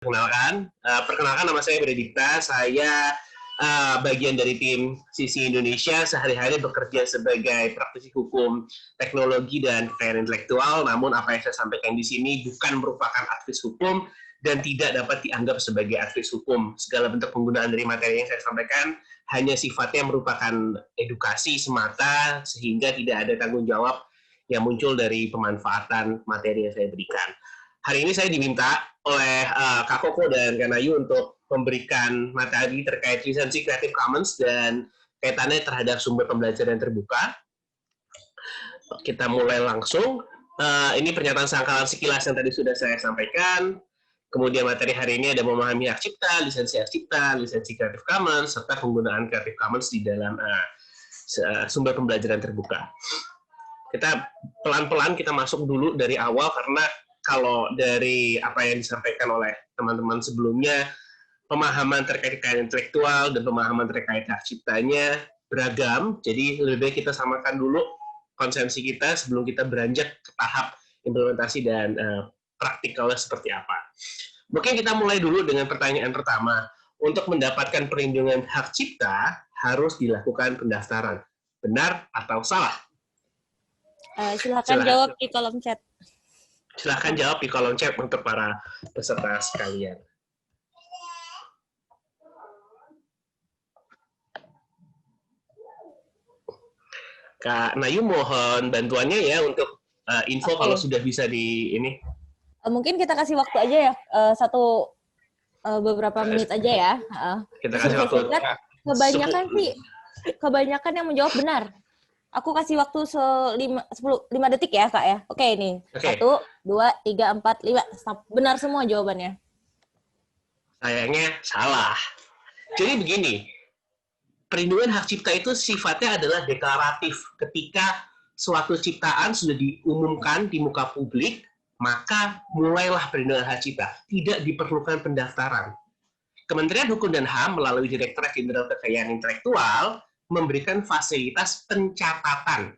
Perkenalkan nama saya Benedikta. Saya bagian dari tim Sisi Indonesia. Sehari-hari bekerja sebagai praktisi hukum, teknologi, dan kekayaan intelektual. Namun apa yang saya sampaikan di sini bukan merupakan advis hukum dan tidak dapat dianggap sebagai advis hukum. Segala bentuk penggunaan dari materi yang saya sampaikan hanya sifatnya merupakan edukasi semata, sehingga tidak ada tanggung jawab yang muncul dari pemanfaatan materi yang saya berikan. Hari ini saya diminta oleh Kak Koko dan Kak Nayu untuk memberikan materi terkait lisensi Creative Commons dan kaitannya terhadap sumber pembelajaran terbuka. Kita mulai langsung. Ini pernyataan sangkalan sekilas yang tadi sudah saya sampaikan. Kemudian materi hari ini ada memahami hak cipta, lisensi Creative Commons, serta penggunaan Creative Commons di dalam sumber pembelajaran terbuka. Kita pelan-pelan kita masuk dulu dari awal, karena kalau dari apa yang disampaikan oleh teman-teman sebelumnya, pemahaman terkait kekayaan intelektual dan pemahaman terkait hak ciptanya beragam, jadi lebih baik kita samakan dulu konsepsi kita sebelum kita beranjak ke tahap implementasi dan praktikalnya seperti apa. Mungkin kita mulai dulu dengan pertanyaan pertama. Untuk mendapatkan perlindungan hak cipta, harus dilakukan pendaftaran. Benar atau salah? Silakan jawab di kolom chat. Silahkan jawab di kolom chat untuk para peserta sekalian. Kak Nayu mohon bantuannya ya untuk info kalau sudah bisa di ini. Mungkin kita kasih waktu aja ya, beberapa menit aja ya. Kita kasih waktu. Kebanyakan yang menjawab benar. Aku kasih waktu 5 detik ya, Kak ya. Oke, ini. Okay. 1, 2, 3, 4, 5. Stop. Benar semua jawabannya. Sayangnya salah. Jadi begini, perlindungan hak cipta itu sifatnya adalah deklaratif. Ketika suatu ciptaan sudah diumumkan di muka publik, maka mulailah perlindungan hak cipta. Tidak diperlukan pendaftaran. Kementerian Hukum dan HAM melalui Direktorat Jenderal Kekayaan Intelektual memberikan fasilitas pencatatan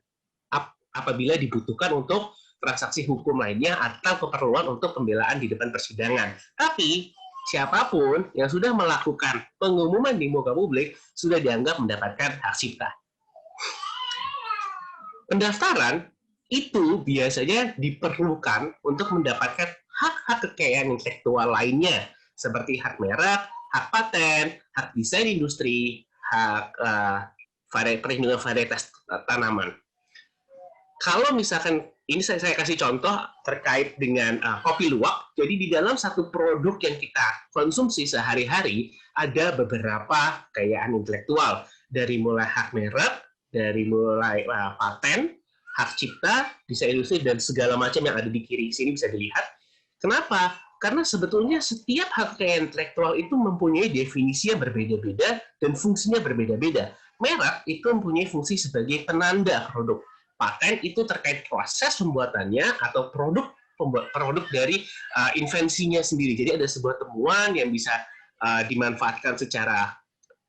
apabila dibutuhkan untuk transaksi hukum lainnya atau keperluan untuk pembelaan di depan persidangan. Tapi siapapun yang sudah melakukan pengumuman di muka publik sudah dianggap mendapatkan hak cipta. Pendaftaran itu biasanya diperlukan untuk mendapatkan hak-hak kekayaan intelektual lainnya, seperti hak merek, hak paten, hak desain industri, hak perlindungan varietas tanaman. Kalau misalkan, ini saya kasih contoh terkait dengan kopi luwak, jadi di dalam satu produk yang kita konsumsi sehari-hari, ada beberapa kekayaan intelektual, dari mulai hak merek, dari mulai paten, hak cipta, desain industri, dan segala macam yang ada di kiri sini bisa dilihat. Kenapa? Karena sebetulnya setiap hak kekayaan intelektual itu mempunyai definisi yang berbeda-beda dan fungsinya berbeda-beda. Merek itu mempunyai fungsi sebagai penanda produk. Paten itu terkait proses pembuatannya atau produk dari invensinya sendiri. Jadi ada sebuah temuan yang bisa dimanfaatkan secara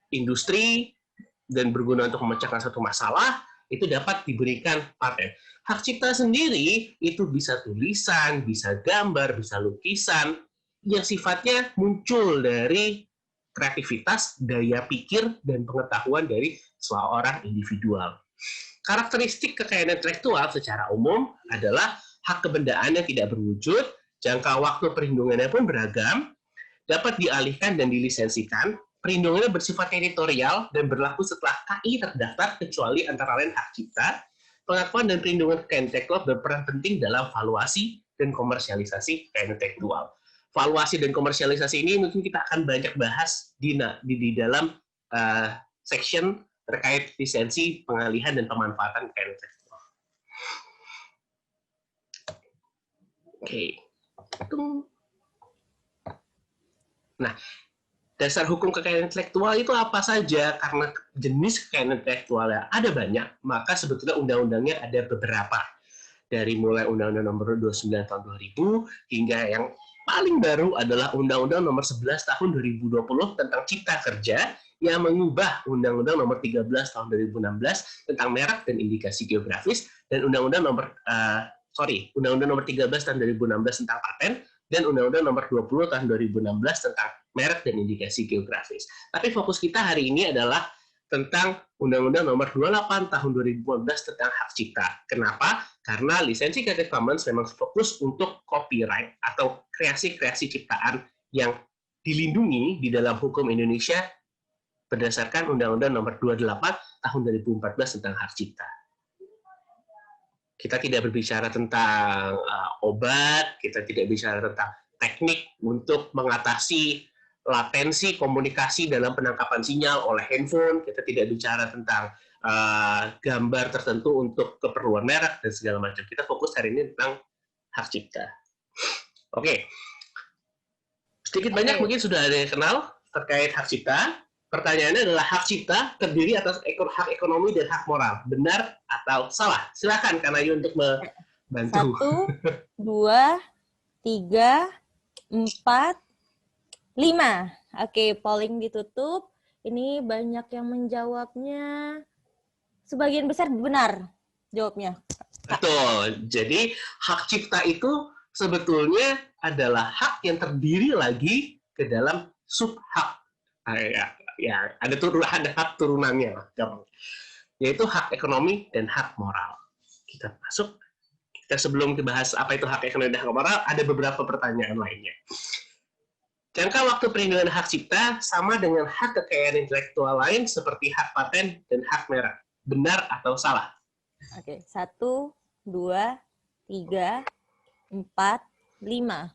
industri dan berguna untuk memecahkan satu masalah, itu dapat diberikan paten. Hak cipta sendiri itu bisa tulisan, bisa gambar, bisa lukisan, yang sifatnya muncul dari kreativitas, daya pikir, dan pengetahuan dari seorang individual. Karakteristik kekayaan intelektual secara umum adalah hak kebendaan yang tidak berwujud, jangka waktu perlindungannya pun beragam, dapat dialihkan dan dilisensikan, perlindungannya bersifat teritorial dan berlaku setelah KI terdaftar kecuali antara lain hak cipta. Pengakuan dan perlindungan kekayaan intelektual berperan penting dalam valuasi dan komersialisasi kekayaan intelektual. Valuasi dan komersialisasi ini mungkin kita akan banyak bahas di dalam section terkait lisensi, pengalihan, dan pemanfaatan kekayaan intelektual. Oke. Nah, dasar hukum kekayaan intelektual itu apa saja? Karena jenis kekayaan intelektual ada banyak, maka sebetulnya undang-undangnya ada beberapa. Dari mulai Undang-Undang Nomor 29 Tahun 2000 hingga yang paling baru adalah Undang-Undang Nomor 11 Tahun 2020 tentang Cipta Kerja yang mengubah Undang-Undang Nomor 13 Tahun 2016 tentang merek dan indikasi geografis dan Undang-Undang Nomor 13 Tahun 2016 tentang paten dan Undang-Undang Nomor 20 Tahun 2016 tentang merek dan indikasi geografis. Tapi fokus kita hari ini adalah tentang Undang-Undang Nomor 28 Tahun 2015 tentang hak cipta. Kenapa? Karena lisensi Creative Commons memang fokus untuk copyright atau kreasi-kreasi ciptaan yang dilindungi di dalam hukum Indonesia berdasarkan Undang-Undang Nomor 28 Tahun 2014 tentang hak cipta. Kita tidak berbicara tentang obat, kita tidak bicara tentang teknik untuk mengatasi latensi komunikasi dalam penangkapan sinyal oleh handphone, kita tidak bicara tentang gambar tertentu untuk keperluan merek dan segala macam. Kita fokus hari ini tentang hak cipta. Oke. Sedikit banyak mungkin sudah ada yang kenal terkait hak cipta. Pertanyaannya adalah hak cipta terdiri atas hak ekonomi dan hak moral. Benar atau salah? Silakan Kak Ayu untuk membantu. 1, 2, 3, 4, 5. Oke, polling ditutup. Ini banyak yang menjawabnya. Sebagian besar benar jawabnya. Betul. Jadi hak cipta itu sebetulnya adalah hak yang terdiri lagi ke dalam subhak. Ya, ada hak turunannya, yaitu hak ekonomi dan hak moral. Kita sebelum dibahas apa itu hak ekonomi dan hak moral, ada beberapa pertanyaan lainnya. Jangka waktu perlindungan hak cipta sama dengan hak kekayaan intelektual lain seperti hak paten dan hak merek. Benar atau salah? Oke, 1, 2, 3, 4, 5.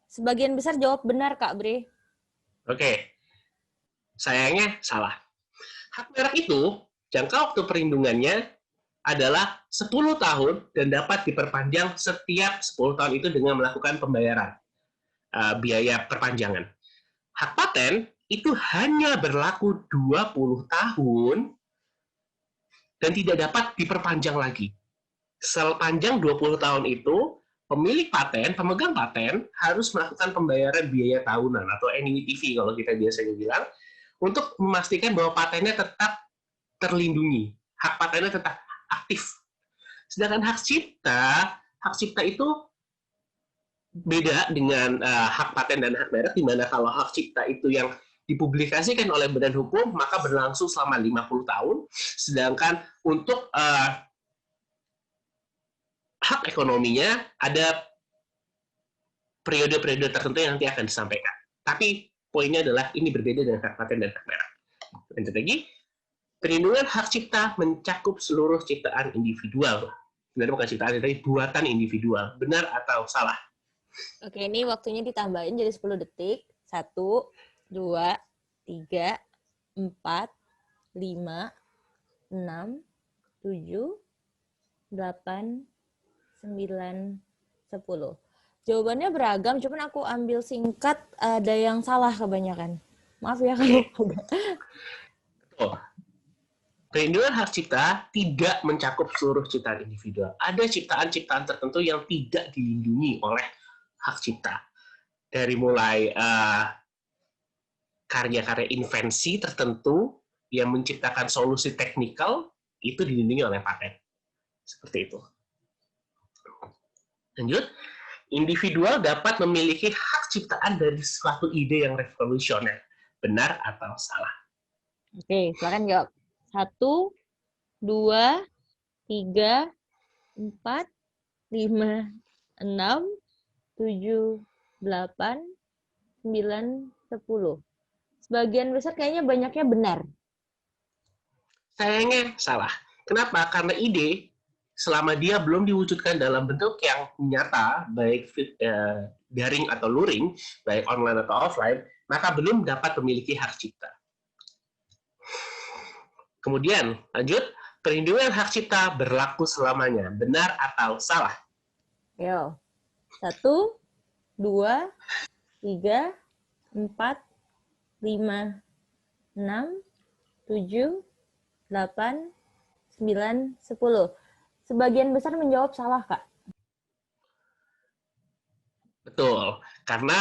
Sebagian besar jawab benar, Kak Bre. Oke. Sayangnya salah. Hak merek itu, jangka waktu perlindungannya adalah 10 tahun dan dapat diperpanjang setiap 10 tahun itu dengan melakukan pembayaran biaya perpanjangan. Hak paten itu hanya berlaku 20 tahun dan tidak dapat diperpanjang lagi. Sepanjang 20 tahun itu, pemilik paten, pemegang paten, harus melakukan pembayaran biaya tahunan atau annuity fee kalau kita biasanya bilang, untuk memastikan bahwa patennya tetap terlindungi, hak patennya tetap aktif. Sedangkan hak cipta itu beda dengan hak paten dan hak merek, di mana kalau hak cipta itu yang dipublikasikan oleh badan hukum, maka berlangsung selama 50 tahun, sedangkan untuk hak ekonominya ada periode-periode tertentu yang nanti akan disampaikan. Tapi poinnya adalah ini berbeda dengan hak paten dan hak merek. Lanjut lagi, perlindungan hak cipta mencakup seluruh ciptaan individual. Benar bukan ciptaan, tapi buatan individual. Benar atau salah? Oke, ini waktunya ditambahin jadi 10 detik. 1, 2, 3, 4, 5, 6, 7, 8, 9, 10. Jawabannya beragam, cuman aku ambil singkat, ada yang salah kebanyakan. Maaf ya kalau Perlindungan hak cipta tidak mencakup seluruh ciptaan individual. Ada ciptaan-ciptaan tertentu yang tidak dilindungi oleh hak cipta. Dari mulai karya-karya invensi tertentu yang menciptakan solusi teknikal, itu dilindungi oleh paten. Seperti itu. Lanjut. Individual dapat memiliki hak ciptaan dari suatu ide yang revolusioner. Benar atau salah? Oke, silakan jawab. 1, 2, 3, 4, 5, 6, 7, 8, 9, 10. Sebagian besar kayaknya banyaknya benar. Sayangnya salah. Kenapa? Karena ide, selama dia belum diwujudkan dalam bentuk yang nyata, baik daring atau luring, baik online atau offline, maka belum dapat memiliki hak cipta. Kemudian, lanjut, perlindungan hak cipta berlaku selamanya. Benar atau salah? Yo. 1, 2, 3, 4, 5, 6, 7, 8, 9, 10. Sebagian besar menjawab salah, Kak. Betul, karena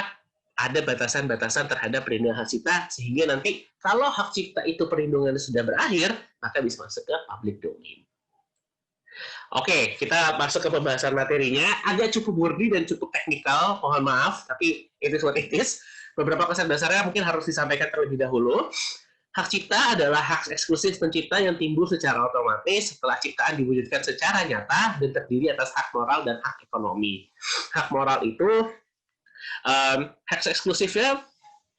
ada batasan-batasan terhadap perlindungan hak cipta, sehingga nanti kalau hak cipta itu perlindungannya sudah berakhir, maka bisa masuk ke public domain. Oke, kita masuk ke pembahasan materinya. Agak cukup murni dan cukup teknikal, mohon maaf, tapi it is what it is. Beberapa konsep dasarnya mungkin harus disampaikan terlebih dahulu. Hak cipta adalah hak eksklusif pencipta yang timbul secara otomatis setelah ciptaan diwujudkan secara nyata dan terdiri atas hak moral dan hak ekonomi. Hak moral itu hak eksklusifnya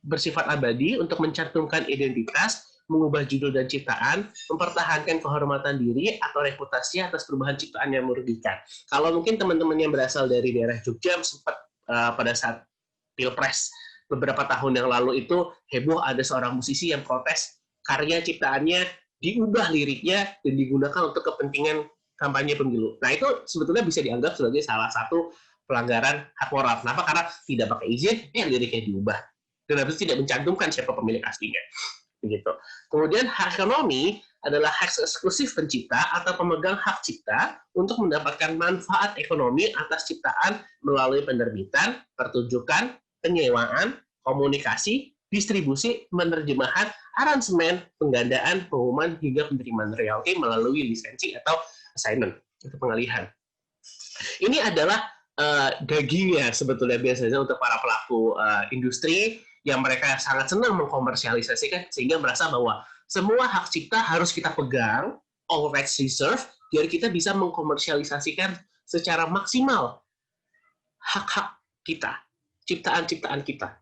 bersifat abadi untuk mencantumkan identitas, mengubah judul dan ciptaan, mempertahankan kehormatan diri atau reputasi atas perubahan ciptaan yang merugikan. Kalau mungkin teman-teman yang berasal dari daerah Jogja sempat pada saat Pilpres beberapa tahun yang lalu itu heboh ada seorang musisi yang protes karya ciptaannya diubah liriknya dan digunakan untuk kepentingan kampanye pemilu. Nah itu sebetulnya bisa dianggap sebagai salah satu pelanggaran hak moral. Kenapa? Karena tidak pakai izin, liriknya diubah. Dan habis tidak mencantumkan siapa pemilik aslinya. Begitu. Kemudian hak ekonomi adalah hak eksklusif pencipta atau pemegang hak cipta untuk mendapatkan manfaat ekonomi atas ciptaan melalui penerbitan, pertunjukan, penyewaan, komunikasi, distribusi, penerjemahan, aransemen, penggandaan, pengumuman, hingga penerimaan royalti melalui lisensi atau assignment, itu pengalihan. Ini adalah dagingnya sebetulnya biasanya untuk para pelaku industri yang mereka sangat senang mengkomersialisasikan sehingga merasa bahwa semua hak cipta harus kita pegang, all rights reserved, biar kita bisa mengkomersialisasikan secara maksimal hak-hak kita, ciptaan-ciptaan kita,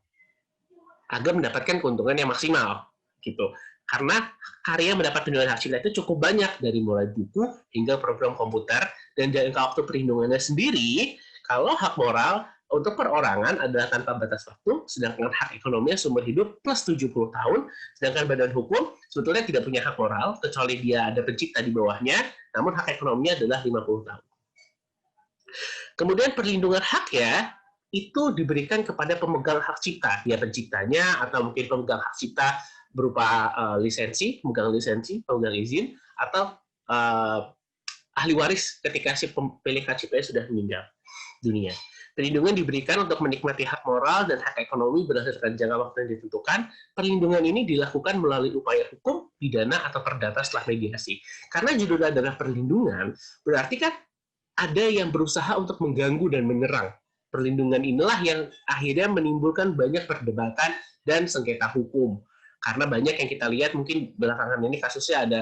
agar mendapatkan keuntungan yang maksimal, gitu. Karena karya mendapat perlindungan hak cipta itu cukup banyak, dari mulai buku hingga program komputer, dan jangka waktu perlindungannya sendiri, kalau hak moral untuk perorangan adalah tanpa batas waktu, sedangkan hak ekonominya seumur hidup plus 70 tahun, sedangkan badan hukum sebetulnya tidak punya hak moral, kecuali dia ada pencipta di bawahnya, namun hak ekonominya adalah 50 tahun. Kemudian perlindungan hak ya, itu diberikan kepada pemegang hak cipta, ya penciptanya, atau mungkin pemegang hak cipta berupa lisensi, pemegang izin, atau ahli waris ketika si pemilik hak ciptanya sudah meninggal dunia. Perlindungan diberikan untuk menikmati hak moral dan hak ekonomi berdasarkan jangka waktu yang ditentukan. Perlindungan ini dilakukan melalui upaya hukum, pidana, atau perdata setelah mediasi. Karena judulnya adalah perlindungan, berarti kan ada yang berusaha untuk mengganggu dan menyerang. Perlindungan inilah yang akhirnya menimbulkan banyak perdebatan dan sengketa hukum. Karena banyak yang kita lihat mungkin belakangan ini kasusnya ada,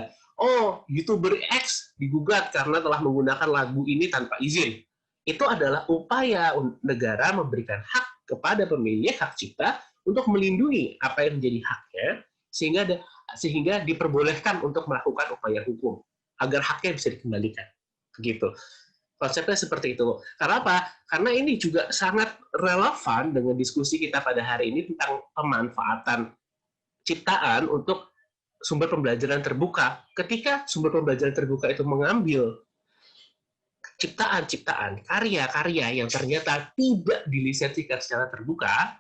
YouTuber X digugat karena telah menggunakan lagu ini tanpa izin. Itu adalah upaya negara memberikan hak kepada pemilik hak cipta untuk melindungi apa yang menjadi haknya, sehingga diperbolehkan untuk melakukan upaya hukum agar haknya bisa dikembalikan. Begitu. Konsepnya seperti itu. Karena apa? Karena ini juga sangat relevan dengan diskusi kita pada hari ini tentang pemanfaatan ciptaan untuk sumber pembelajaran terbuka. Ketika sumber pembelajaran terbuka itu mengambil ciptaan-ciptaan, karya-karya yang ternyata tidak dilisensikan secara terbuka,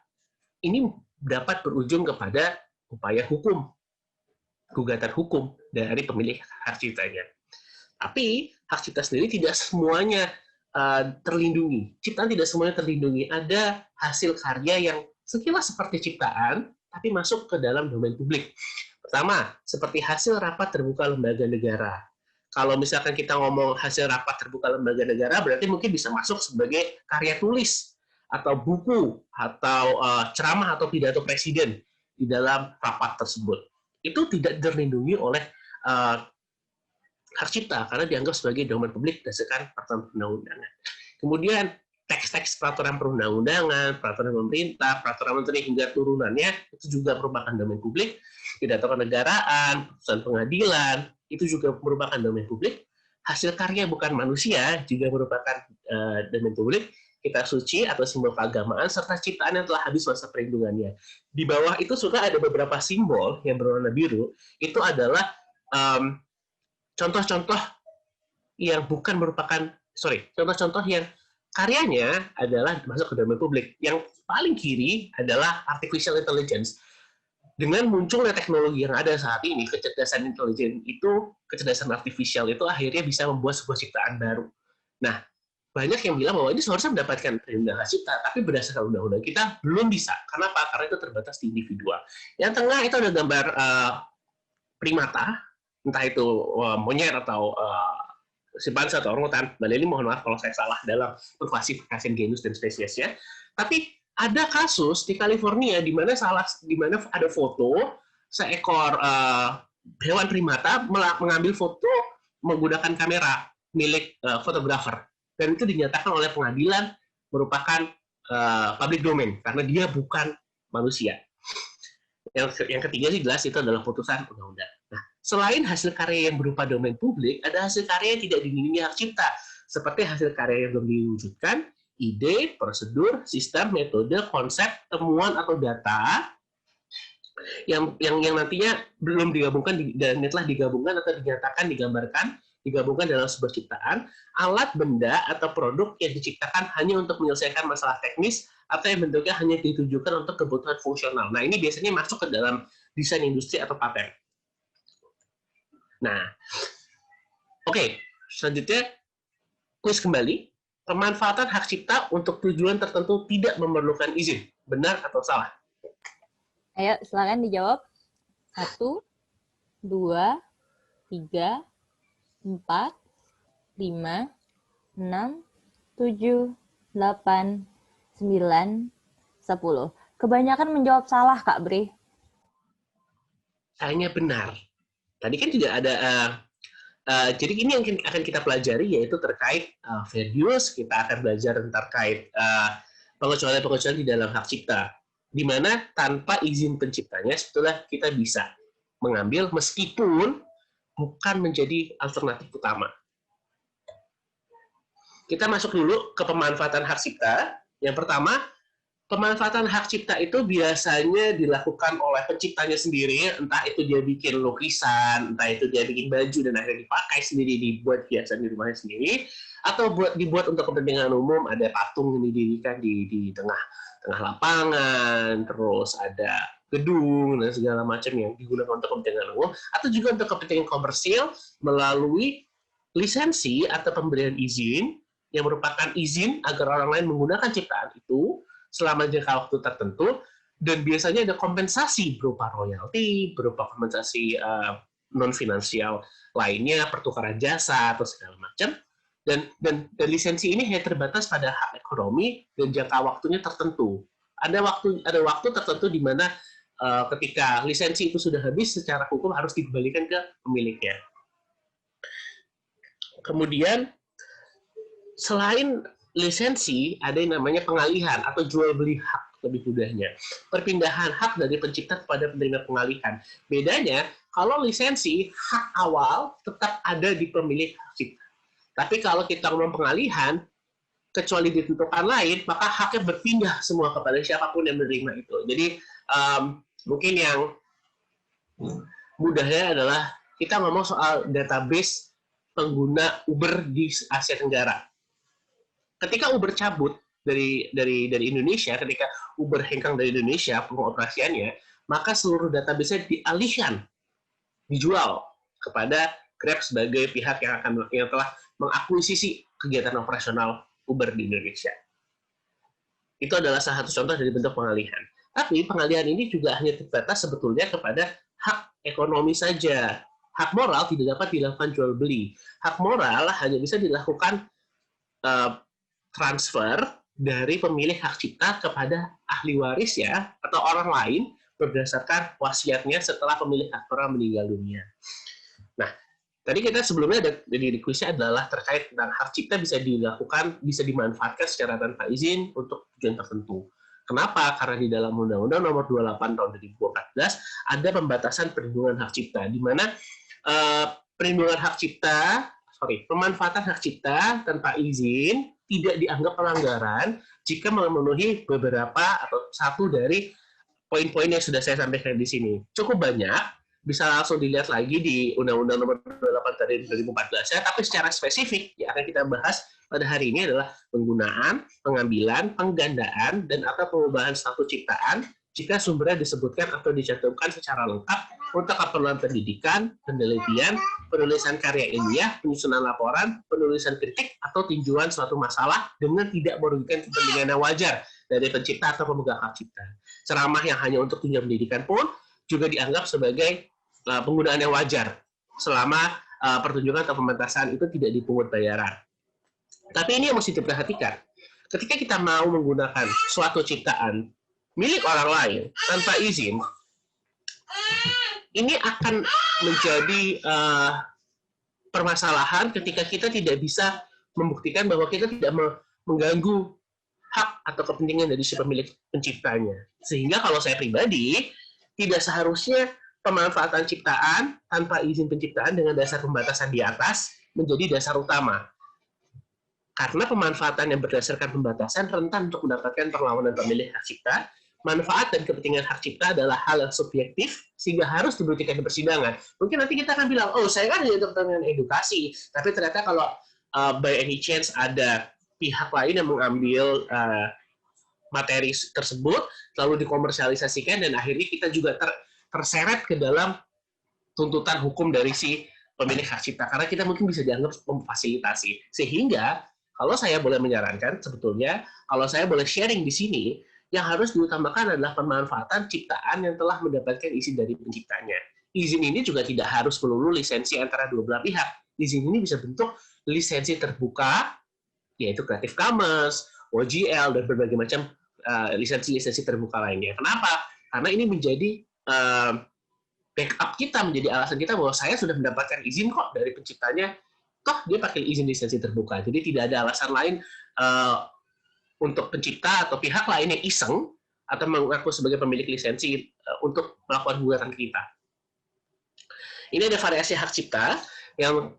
ini dapat berujung kepada upaya hukum, gugatan hukum dari pemilik hak ciptanya. Tapi hak cipta sendiri tidak semuanya terlindungi. Ciptaan tidak semuanya terlindungi. Ada hasil karya yang sekilas seperti ciptaan, tapi masuk ke dalam domain publik. Pertama, seperti hasil rapat terbuka lembaga negara. Kalau misalkan kita ngomong hasil rapat terbuka lembaga negara, berarti mungkin bisa masuk sebagai karya tulis, atau buku, atau ceramah atau pidato presiden di dalam rapat tersebut. Itu tidak terlindungi oleh hak cipta, karena dianggap sebagai domain publik berdasarkan peraturan perundang-undangan. Kemudian, teks-teks peraturan perundang-undangan, peraturan pemerintah, peraturan menteri, hingga turunannya, itu juga merupakan domain publik. Pidato kenegaraan, putusan pengadilan, itu juga merupakan domain publik. Hasil karya bukan manusia juga merupakan domain publik. Kitab suci atau simbol keagamaan, serta ciptaan yang telah habis masa perlindungannya. Di bawah itu sudah ada beberapa simbol yang berwarna biru, itu adalah contoh-contoh yang bukan merupakan, contoh-contoh yang karyanya adalah masuk ke domain publik. Yang paling kiri adalah artificial intelligence. Dengan munculnya teknologi yang ada saat ini, kecerdasan intelijen itu, kecerdasan artifisial itu akhirnya bisa membuat sebuah ciptaan baru. Nah, banyak yang bilang bahwa ini seharusnya mendapatkan perlindungan hak cipta, tapi berdasarkan undang-undang kita belum bisa. Kenapa? Karena itu terbatas di individual. Yang tengah itu ada gambar primata, entah itu monyet atau simpanse atau orangutan. Mbak Leli mohon maaf kalau saya salah dalam mengklasifikasi genus dan spesiesnya. Tapi ada kasus di California di mana ada foto seekor hewan primata mengambil foto menggunakan kamera milik fotografer, dan itu dinyatakan oleh pengadilan merupakan public domain karena dia bukan manusia. Yang ketiga sih jelas itu adalah putusan undang-undang. Nah, selain hasil karya yang berupa domain publik, ada hasil karya yang tidak dilindungi hak cipta, seperti hasil karya yang belum diwujudkan, ide, prosedur, sistem, metode, konsep, temuan atau data yang nantinya belum digabungkan dan telah digabungkan atau dinyatakan digabungkan dalam sebuah ciptaan, alat, benda, atau produk yang diciptakan hanya untuk menyelesaikan masalah teknis atau yang bentuknya hanya ditujukan untuk kebutuhan fungsional. Nah, ini biasanya masuk ke dalam desain industri atau paten. Nah, oke, selanjutnya kuis kembali. Pemanfaatan hak cipta untuk tujuan tertentu tidak memerlukan izin. Benar atau salah? Ayo, silakan dijawab. 1, 2, 3, 4, 5, 6, 7, 8, 9, 10. Kebanyakan menjawab salah, Kak Bre. Sayangnya benar. Tadi kan juga ada, jadi ini yang akan kita pelajari yaitu terkait fair use, kita akan belajar terkait pengecualian-pengecualian di dalam hak cipta, di mana tanpa izin penciptanya sebetulnya kita bisa mengambil meskipun bukan menjadi alternatif utama. Kita masuk dulu ke pemanfaatan hak cipta. Yang pertama, pemanfaatan hak cipta itu biasanya dilakukan oleh penciptanya sendiri, entah itu dia bikin lukisan, entah itu dia bikin baju dan akhirnya dipakai sendiri, dibuat hiasan di rumahnya sendiri, atau dibuat untuk kepentingan umum, ada patung yang didirikan di tengah lapangan, terus ada gedung dan segala macam yang digunakan untuk kepentingan umum, atau juga untuk kepentingan komersil melalui lisensi atau pemberian izin yang merupakan izin agar orang lain menggunakan ciptaan itu selama jangka waktu tertentu, dan biasanya ada kompensasi berupa royalti, berupa kompensasi non-finansial lainnya, pertukaran jasa atau segala macam. Dan lisensi ini hanya terbatas pada hak ekonomi dan jangka waktunya tertentu. Ada waktu tertentu di mana ketika lisensi itu sudah habis, secara hukum harus dikembalikan ke pemiliknya. Kemudian selain lisensi, ada yang namanya pengalihan atau jual beli hak, lebih mudahnya. Perpindahan hak dari pencipta kepada penerima pengalihan. Bedanya, kalau lisensi, hak awal tetap ada di pemilik hak cipta. Tapi kalau kita ngomong pengalihan, kecuali ditentukan lain, maka haknya berpindah semua kepada siapapun yang menerima itu. Jadi, mungkin yang mudahnya adalah kita ngomong soal database pengguna Uber di Asia Tenggara. Ketika Uber cabut dari Indonesia, ketika Uber hengkang dari Indonesia pengoperasiannya, maka seluruh database-nya dialihkan, dijual kepada Grab sebagai pihak yang telah mengakuisisi kegiatan operasional Uber di Indonesia. Itu adalah salah satu contoh dari bentuk pengalihan. Tapi pengalihan ini juga hanya terbatas sebetulnya kepada hak ekonomi saja. Hak moral tidak dapat dilakukan jual beli. Hak moral hanya bisa dilakukan transfer dari pemilik hak cipta kepada ahli waris ya, atau orang lain berdasarkan wasiatnya setelah pemilik hak moral meninggal dunia. Nah, tadi kita sebelumnya di kuisnya adalah terkait tentang hak cipta bisa dimanfaatkan secara tanpa izin untuk tujuan tertentu. Kenapa? Karena di dalam Undang-Undang Nomor 28 Tahun 2014 ada pembatasan perlindungan hak cipta, di mana pemanfaatan hak cipta tanpa izin tidak dianggap pelanggaran jika memenuhi beberapa atau satu dari poin-poin yang sudah saya sampaikan di sini. Cukup banyak, bisa langsung dilihat lagi di Undang-Undang Nomor 28 dari 2014 ya, tapi secara spesifik yang akan kita bahas pada hari ini adalah penggunaan, pengambilan, penggandaan, dan atau pengubahan status ciptaan jika sumbernya disebutkan atau dicantumkan secara lengkap untuk keperluan pendidikan, penelitian, penulisan karya ilmiah, penyusunan laporan, penulisan kritik, atau tinjauan suatu masalah dengan tidak merugikan kepentingan yang wajar dari pencipta atau pemegang hak cipta. Ceramah yang hanya untuk tujuan pendidikan pun juga dianggap sebagai penggunaan yang wajar selama pertunjukan atau pementasan itu tidak dipungut bayaran. Tapi ini yang mesti diperhatikan. Ketika kita mau menggunakan suatu ciptaan milik orang lain tanpa izin, ini akan menjadi permasalahan ketika kita tidak bisa membuktikan bahwa kita tidak mengganggu hak atau kepentingan dari si pemilik penciptanya. Sehingga kalau saya pribadi, tidak seharusnya pemanfaatan ciptaan tanpa izin penciptaan dengan dasar pembatasan di atas menjadi dasar utama. Karena pemanfaatan yang berdasarkan pembatasan rentan untuk mendapatkan perlawanan pemilik hak cipta. Manfaat dan kepentingan hak cipta adalah hal yang subjektif, sehingga harus dibuktikan di persidangan. Mungkin nanti kita akan bilang, oh saya kan untuk kepentingan edukasi, tapi ternyata kalau by any chance ada pihak lain yang mengambil materi tersebut, lalu dikomersialisasikan, dan akhirnya kita juga terseret ke dalam tuntutan hukum dari si pemilik hak cipta, karena kita mungkin bisa dianggap memfasilitasi. Sehingga, kalau saya boleh menyarankan, sebetulnya, kalau saya boleh sharing di sini, yang harus diutamakan adalah pemanfaatan ciptaan yang telah mendapatkan izin dari penciptanya. Izin ini juga tidak harus melulu lisensi antara dua belah pihak. Izin ini bisa bentuk lisensi terbuka, yaitu Creative Commons, OGL, dan berbagai macam lisensi-lisensi terbuka lainnya. Kenapa? Karena ini menjadi backup kita, menjadi alasan kita bahwa saya sudah mendapatkan izin kok dari penciptanya, toh dia pakai izin lisensi terbuka. Jadi tidak ada alasan lain untuk pencipta atau pihak lain yang iseng atau mengaku sebagai pemilik lisensi untuk melakukan gugatan kita. Ini ada variasi hak cipta yang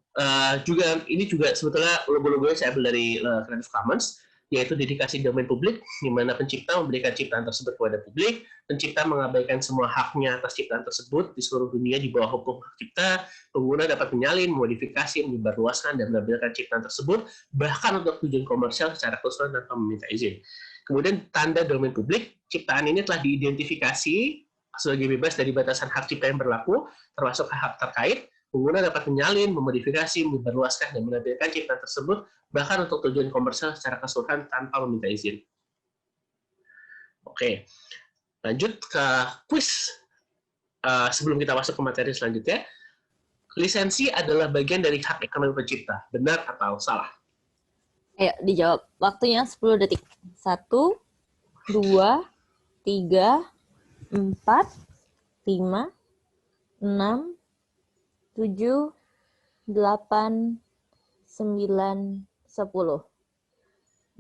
ini juga sebetulnya logo-logonya saya ambil dari Creative Commons, yaitu dedikasi domain publik, di mana pencipta memberikan ciptaan tersebut kepada publik, pencipta mengabaikan semua haknya atas ciptaan tersebut di seluruh dunia di bawah hukum hak cipta, pengguna dapat menyalin, modifikasi, menyebarluaskan, dan menampilkan ciptaan tersebut, bahkan untuk tujuan komersial secara keseluruhan tanpa meminta izin. Kemudian tanda domain publik, ciptaan ini telah diidentifikasi sebagai bebas dari batasan hak cipta yang berlaku, termasuk hak terkait, pengguna dapat menyalin, memodifikasi, menyebarluaskan, dan menampilkan ciptaan tersebut, bahkan untuk tujuan komersial secara keseluruhan tanpa meminta izin. Oke, lanjut ke quiz. Sebelum kita masuk ke materi selanjutnya, lisensi adalah bagian dari hak ekonomi pencipta. Benar atau salah? Ayo, dijawab. Waktunya 10 detik. 1, 2, 3, 4, 5, 6, 7, 8, 9, 10.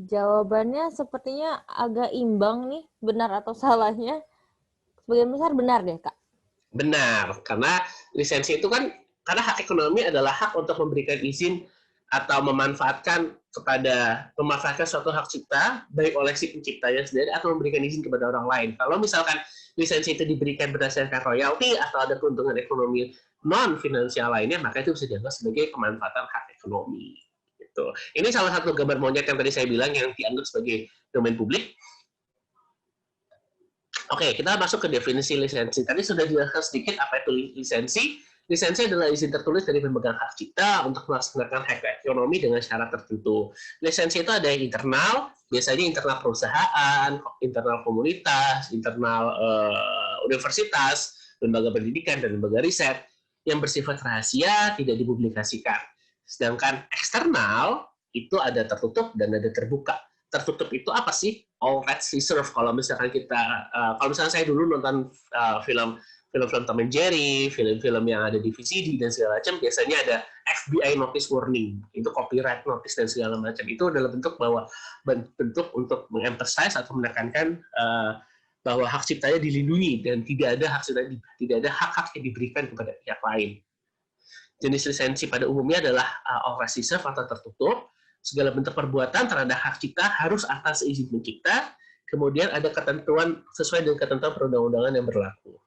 Jawabannya sepertinya agak imbang nih, benar atau salahnya. Sebagian besar benar deh, Kak. Benar, karena lisensi itu kan, karena hak ekonomi adalah hak untuk memberikan izin atau memanfaatkan suatu hak cipta, baik oleh si penciptanya sendiri atau memberikan izin kepada orang lain. Kalau misalkan lisensi itu diberikan berdasarkan royalti atau ada keuntungan ekonomi non-finansial lainnya, maka itu bisa dianggap sebagai pemanfaatan hak ekonomi. Gitu. Ini salah satu gambar monyet yang tadi saya bilang yang dianggap sebagai domain publik. Oke, kita masuk ke definisi lisensi. Tadi sudah dijelaskan sedikit apa itu lisensi. Lisensi adalah izin tertulis dari pemegang hak cipta untuk melaksanakan hak ekonomi dengan syarat tertentu. Lisensi itu ada yang internal, biasanya internal perusahaan, internal komunitas, internal universitas, lembaga pendidikan, dan lembaga riset yang bersifat rahasia, tidak dipublikasikan. Sedangkan eksternal itu ada tertutup dan ada terbuka. Tertutup itu apa sih? All rights reserved. Kalau misalkan saya dulu nonton film Tom and Jerry, film-film yang ada di VCD dan segala macam, biasanya ada FBI notice warning, itu copyright notice dan segala macam. Itu adalah bentuk untuk mengemphasize atau menekankan bahwa hak ciptanya dilindungi dan tidak ada hak-hak yang diberikan kepada pihak lain. Jenis lisensi pada umumnya adalah all rights reserved atau tertutup. Segala bentuk perbuatan terhadap hak cipta harus atas izin pencipta. Kemudian ada ketentuan sesuai dengan ketentuan perundang-undangan yang berlaku.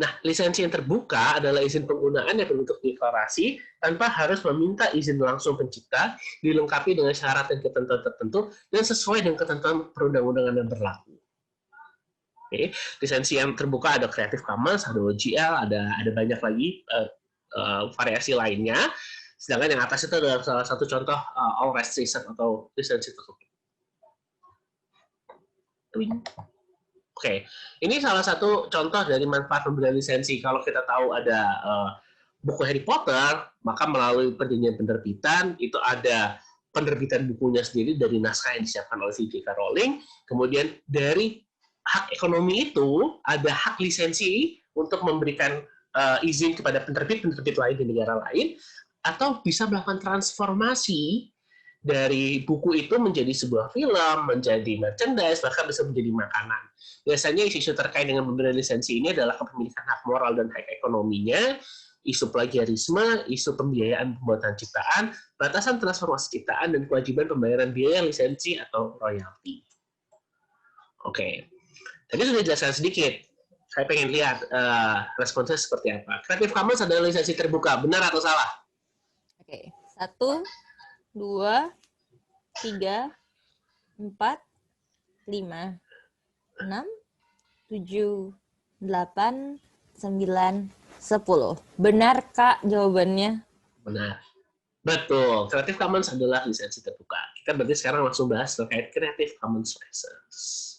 Nah, lisensi yang terbuka adalah izin penggunaan yang berbentuk deklarasi tanpa harus meminta izin langsung pencipta, dilengkapi dengan syarat dan ketentuan tertentu, dan sesuai dengan ketentuan perundang-undangan yang berlaku. Oke. Lisensi yang terbuka ada Creative Commons, ada OGL, ada banyak lagi variasi lainnya. Sedangkan yang atas itu adalah salah satu contoh all rights reserved atau lisensi tertutup. Oke, ini salah satu contoh dari manfaat pembelian lisensi. Kalau kita tahu ada buku Harry Potter, maka melalui perjanjian penerbitan itu ada penerbitan bukunya sendiri dari naskah yang disiapkan oleh si J.K. Rowling. Kemudian dari hak ekonomi itu ada hak lisensi untuk memberikan izin kepada penerbit-penerbit lain di negara lain, atau bisa melakukan transformasi dari buku itu menjadi sebuah film, menjadi merchandise, bahkan bisa menjadi makanan. Biasanya isu-isu terkait dengan pemberian lisensi ini adalah kepemilikan hak moral dan hak ekonominya, isu plagiarisme, isu pembiayaan pembuatan ciptaan, batasan transformasi ciptaan, dan kewajiban pembayaran biaya lisensi atau royalti. Oke, tadi sudah dijelaskan sedikit. Saya pengen lihat responsnya seperti apa. Creative Commons adalah lisensi terbuka, benar atau salah? Oke, 1, 2, 3, 4, 5, 6, 7, 8, 9, 10. Benar, Kak, jawabannya? Benar. Betul. Creative Commons adalah lisensi terbuka. Kita berarti sekarang langsung bahas terkait Creative Commons license.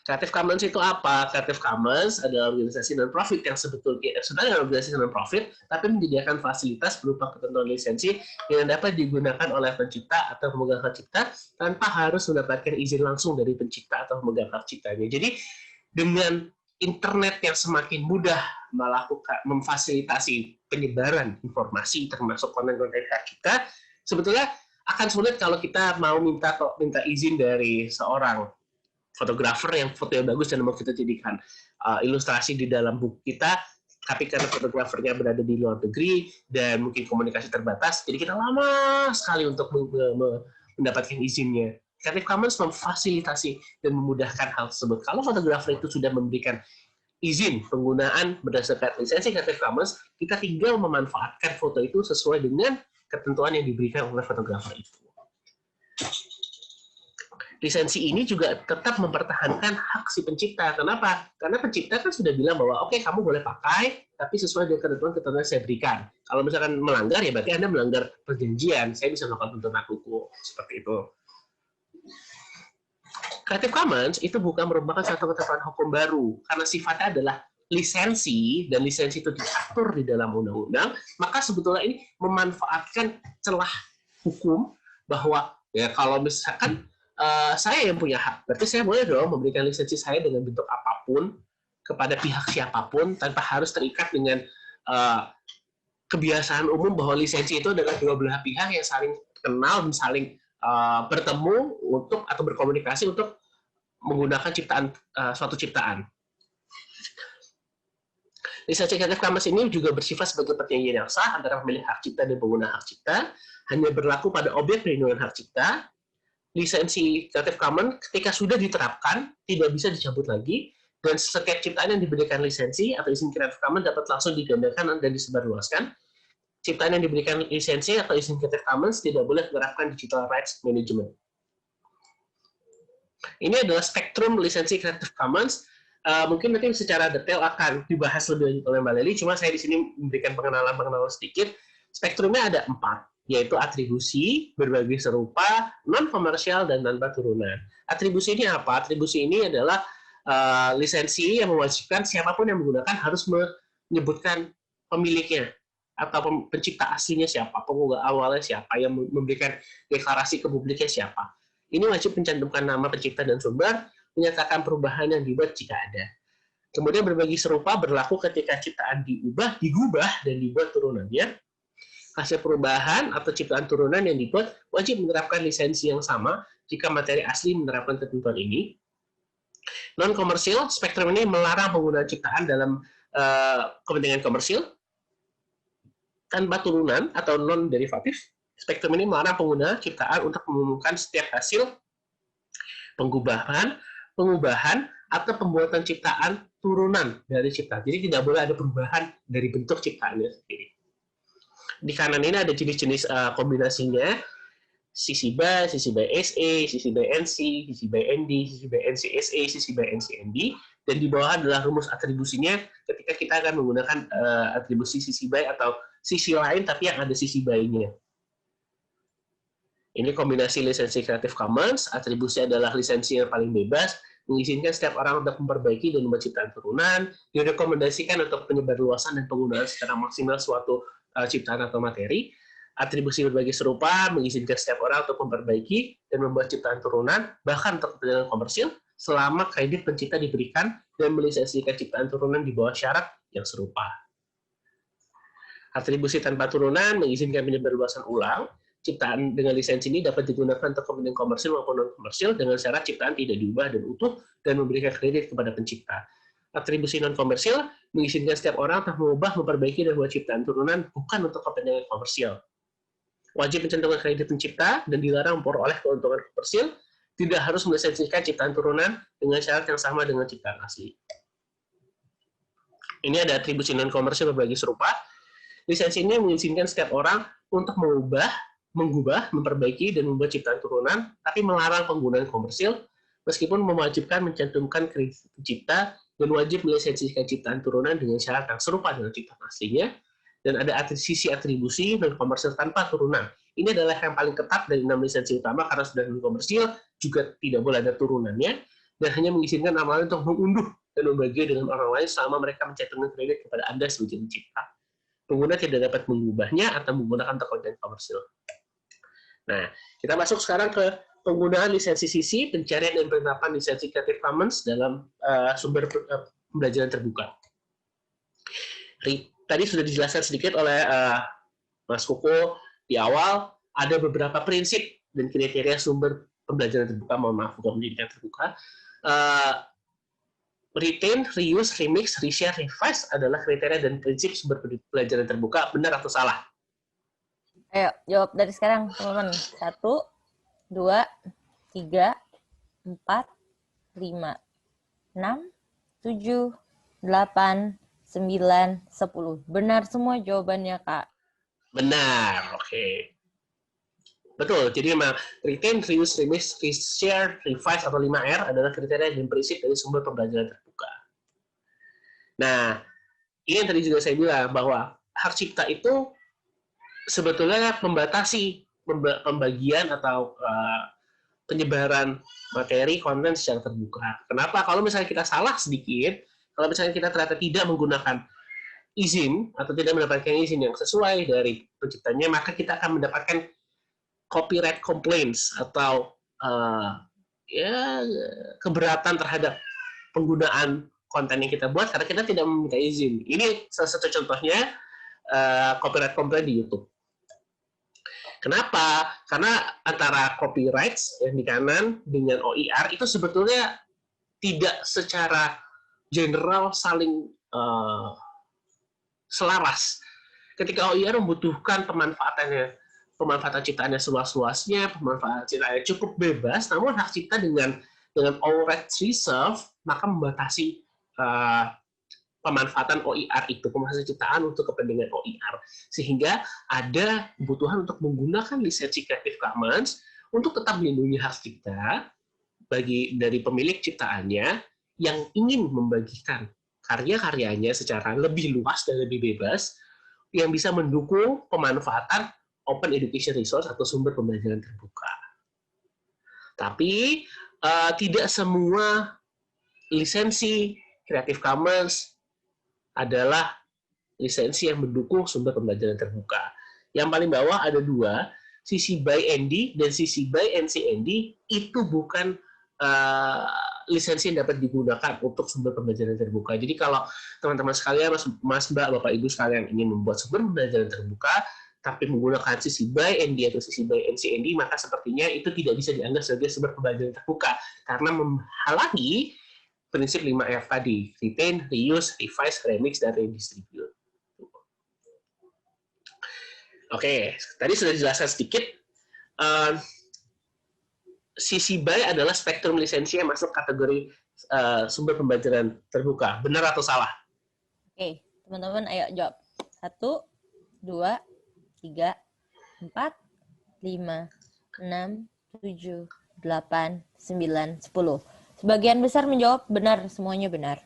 Creative Commons itu apa? Creative Commons adalah organisasi non-profit yang sebetulnya organisasi non-profit, tapi menyediakan fasilitas berupa ketentuan lisensi yang dapat digunakan oleh pencipta atau pemegang hak cipta tanpa harus mendapatkan izin langsung dari pencipta atau pemegang hak ciptanya. Jadi, dengan internet yang semakin mudah memfasilitasi penyebaran informasi termasuk konten-konten hak cipta, sebetulnya akan sulit kalau kita mau minta izin dari seorang fotografer yang fotonya bagus dan mau kita jadikan ilustrasi di dalam buku kita, tapi karena fotografernya berada di luar negeri dan mungkin komunikasi terbatas, jadi kita lama sekali untuk mendapatkan izinnya. Creative Commons memfasilitasi dan memudahkan hal tersebut. Kalau fotografer itu sudah memberikan izin penggunaan berdasarkan lisensi Creative Commons, kita tinggal memanfaatkan foto itu sesuai dengan ketentuan yang diberikan oleh fotografer itu. Lisensi ini juga tetap mempertahankan hak si pencipta. Kenapa? Karena pencipta kan sudah bilang bahwa oke, kamu boleh pakai, tapi sesuai dengan ketentuan yang saya berikan. Kalau misalkan melanggar, ya berarti Anda melanggar perjanjian. Saya bisa melakukan tuntutan hukum. Seperti itu. Creative Commons itu bukan merupakan satu ketetapan hukum baru. Karena sifatnya adalah lisensi, dan lisensi itu diatur di dalam undang-undang, maka sebetulnya ini memanfaatkan celah hukum bahwa ya kalau misalkan saya yang punya hak, berarti saya boleh dong memberikan lisensi saya dengan bentuk apapun kepada pihak siapapun tanpa harus terikat dengan kebiasaan umum bahwa lisensi itu adalah dua belah pihak yang saling kenal dan saling bertemu untuk atau berkomunikasi untuk menggunakan suatu ciptaan. Lisensi Creative Commons ini juga bersifat sebagai perjanjian yang sah antara pemilik hak cipta dan pengguna hak cipta, hanya berlaku pada objek perlindungan hak cipta. Lisensi Creative Commons ketika sudah diterapkan tidak bisa dicabut lagi, dan setiap ciptaan yang diberikan lisensi atau izin Creative Commons dapat langsung digambarkan dan disebarluaskan. Ciptaan yang diberikan lisensi atau izin Creative Commons tidak boleh menerapkan digital rights management. Ini adalah spektrum lisensi Creative Commons. Mungkin nanti secara detail akan dibahas lebih lanjut oleh Mbak Lely, cuma saya di sini memberikan pengenalan sedikit. Spektrumnya ada 4, yaitu atribusi, berbagi serupa, non-komersial, dan tanpa turunan. Atribusi ini apa? Atribusi ini adalah lisensi yang mewajibkan siapapun yang menggunakan harus menyebutkan pemiliknya, atau pencipta aslinya siapa, pengguna awalnya siapa, yang memberikan deklarasi ke publiknya siapa. Ini wajib mencantumkan nama pencipta dan sumber, menyatakan perubahan yang dibuat jika ada. Kemudian berbagi serupa berlaku ketika ciptaan digubah, dan dibuat turunannya. Hasil perubahan atau ciptaan turunan yang dibuat wajib menerapkan lisensi yang sama jika materi asli menerapkan ketentuan ini. Non-komersil, spektrum ini melarang penggunaan ciptaan dalam kepentingan komersil tanpa turunan atau non-derivatif. Spektrum ini melarang pengguna ciptaan untuk mengumumkan setiap hasil pengubahan, atau pembuatan ciptaan turunan dari ciptaan. Jadi tidak boleh ada perubahan dari bentuk ciptaannya sendiri. Di kanan ini ada jenis-jenis kombinasinya, CC BY, CC BY SA, CC BY NC, CC BY ND, CC BY NC SA, CC BY NC ND, dan di bawah adalah rumus atribusinya ketika kita akan menggunakan atribusi CC BY atau CC lain tapi yang ada CC BY-nya. Ini kombinasi lisensi Creative Commons, atribusi adalah lisensi yang paling bebas, mengizinkan setiap orang untuk memperbaiki dan membuat ciptaan turunan, direkomendasikan untuk penyebarluasan dan penggunaan secara maksimal suatu ciptaan atau materi. Atribusi berbagai serupa mengizinkan setiap orang untuk memperbaiki dan membuat ciptaan turunan, bahkan untuk kepentingan komersil, selama kredit pencipta diberikan dan melisensikan ciptaan turunan di bawah syarat yang serupa. Atribusi tanpa turunan mengizinkan penyebarluasan ulang. Ciptaan dengan lisensi ini dapat digunakan untuk kepentingan komersil maupun non-komersil dengan syarat ciptaan tidak diubah dan utuh dan memberikan kredit kepada pencipta. Atribusi non-komersil mengizinkan setiap orang untuk mengubah, memperbaiki, dan membuat ciptaan turunan bukan untuk kepentingan komersil. Wajib mencantumkan kredit pencipta dan dilarang memperoleh keuntungan komersil, tidak harus melisensikan ciptaan turunan dengan syarat yang sama dengan ciptaan asli. Ini ada atribusi non-komersil berbagai serupa. Lisensi ini mengizinkan setiap orang untuk mengubah, memperbaiki, dan membuat ciptaan turunan, tapi melarang penggunaan komersil, meskipun mewajibkan mencantumkan kredit pencipta dan wajib melisensikan ciptaan turunan dengan syarat yang serupa dengan ciptaan aslinya, dan ada sisi atribusi dan komersil tanpa turunan. Ini adalah yang paling ketat dari 6 lisensi utama, karena sudah non-komersil, juga tidak boleh ada turunannya, dan hanya mengizinkan orang lain untuk mengunduh dan membagi dengan orang lain selama mereka mencantumkan kredit kepada Anda sebagai pencipta. Pengguna tidak dapat mengubahnya atau menggunakan untuk konten komersil. Nah, kita masuk sekarang ke penggunaan lisensi CC, pencarian dan penerapan lisensi Creative Commons dalam sumber pembelajaran terbuka. Tadi sudah dijelaskan sedikit oleh Mas Koko di awal, ada beberapa prinsip dan kriteria sumber pembelajaran terbuka, mohon maaf, bukan pendidikan terbuka. Retain, reuse, remix, reshare, revise adalah kriteria dan prinsip sumber pembelajaran terbuka. Benar atau salah? Ayo, jawab dari sekarang, teman-teman. 1, 2, 3, 4, 5, 6, 7, 8, 9, 10. Benar semua jawabannya, Kak. Benar, oke. Betul, jadi memang retain, reuse, remix, reshare, revise, atau 5R adalah kriteria dan prinsip dari sumber pembelajaran terbuka. Nah, ini yang tadi juga saya bilang, bahwa hak cipta itu sebetulnya membatasi pembagian atau penyebaran materi konten secara terbuka. Kenapa? Kalau misalnya kita salah sedikit, kalau misalnya kita ternyata tidak menggunakan izin atau tidak mendapatkan izin yang sesuai dari penciptanya, maka kita akan mendapatkan copyright complaints atau keberatan terhadap penggunaan konten yang kita buat karena kita tidak meminta izin. Ini salah satu contohnya copyright complaint di YouTube. Kenapa? Karena antara copyrights yang di kanan dengan OIR itu sebetulnya tidak secara general saling selaras. Ketika OIR membutuhkan pemanfaatan ciptaannya seluas-luasnya, pemanfaatan ciptaannya cukup bebas, namun hak cipta dengan all rights reserved maka membatasi pemanfaatan OIR itu, pemanfaatan ciptaan untuk kepentingan OIR. Sehingga ada kebutuhan untuk menggunakan lisensi Creative Commons untuk tetap melindungi hak cipta dari pemilik ciptaannya yang ingin membagikan karya-karyanya secara lebih luas dan lebih bebas yang bisa mendukung pemanfaatan open education resource atau sumber pembelajaran terbuka. Tapi tidak semua lisensi Creative Commons adalah lisensi yang mendukung sumber pembelajaran terbuka. Yang paling bawah ada 2, CC BY ND dan CC BY NCND itu bukan lisensi yang dapat digunakan untuk sumber pembelajaran terbuka. Jadi kalau teman-teman sekalian, Mas, Mbak, Bapak, Ibu sekalian ingin membuat sumber pembelajaran terbuka, tapi menggunakan CC BY ND atau CC BY NCND, maka sepertinya itu tidak bisa dianggap sebagai sumber pembelajaran terbuka karena menghalangi prinsip 5R tadi, retain, reuse, revise, remix, dan redistribute. Oke, tadi sudah dijelaskan sedikit. CC BY adalah spektrum lisensi yang masuk kategori sumber pembelajaran terbuka. Benar atau salah? Oke, teman-teman ayo jawab. 1, 2, 3, 4, 5, 6, 7, 8, 9, 10. Sebagian besar menjawab benar, semuanya benar.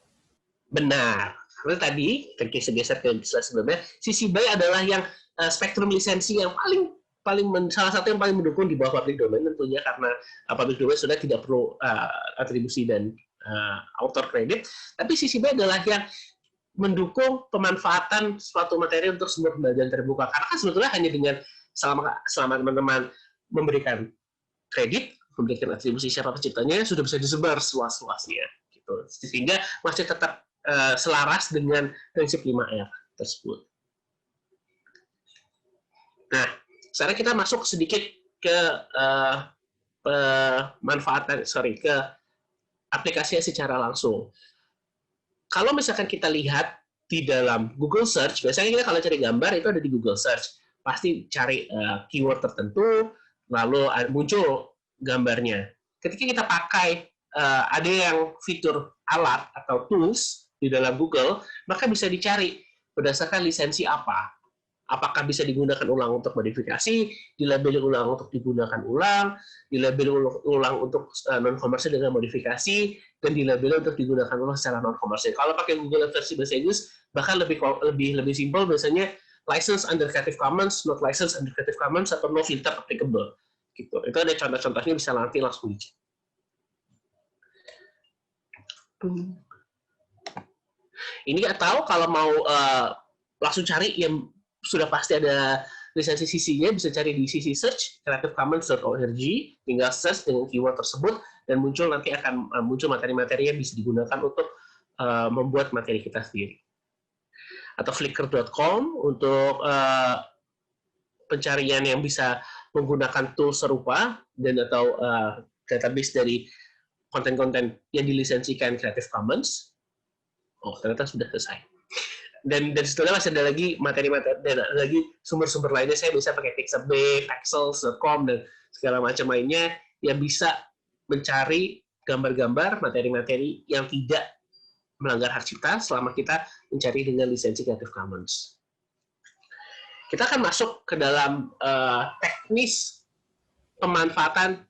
Benar. Karena tadi, kita geser ke slide sebelumnya, CC BY adalah yang spektrum lisensi yang salah satu yang paling mendukung di bawah public domain tentunya, karena public domain sudah tidak perlu atribusi dan author credit. Tapi sisi B adalah yang mendukung pemanfaatan suatu materi untuk sumber pembelajaran terbuka. Karena kan sebetulnya hanya dengan selama teman-teman memberikan kredit, memberikan atribusi siapa penciptanya, sudah bisa disebar seluas-luasnya. Gitu. Sehingga masih tetap selaras dengan prinsip 5R tersebut. Nah, sekarang kita masuk sedikit ke ke aplikasinya secara langsung. Kalau misalkan kita lihat di dalam Google Search, biasanya kita kalau cari gambar itu ada di Google Search. Pasti cari keyword tertentu, lalu muncul gambarnya. Ketika kita pakai ada yang fitur alat atau tools di dalam Google, maka bisa dicari berdasarkan lisensi apa. Apakah bisa digunakan ulang untuk modifikasi, dilabeli ulang untuk digunakan ulang, dilabeli ulang untuk non-komersial dengan modifikasi, dan dilabeli untuk digunakan ulang secara non-komersial. Kalau pakai Google versi bahasa Inggris, bahkan lebih simpel, biasanya license under Creative Commons, not license under Creative Commons, atau no filter applicable. Gitu. Itu ada contoh-contohnya, bisa nanti langsung dicek. Ini nggak tahu kalau mau langsung cari yang sudah pasti ada lisensi CC-nya, bisa cari di CC Search, creativecommons.org, tinggal search dengan keyword tersebut, dan nanti akan muncul materi-materi yang bisa digunakan untuk membuat materi kita sendiri. Atau flickr.com untuk pencarian yang bisa menggunakan tool serupa, dan atau database dari konten-konten yang dilisensikan Creative Commons. Oh, ternyata sudah selesai. Dan setelah masih ada lagi materi-materi dan lagi sumber-sumber lainnya. Saya bisa pakai Pixabay, Pexels.com dan segala macam lainnya yang bisa mencari gambar-gambar, materi-materi yang tidak melanggar hak cipta selama kita mencari dengan lisensi Creative Commons. Kita akan masuk ke dalam teknis pemanfaatan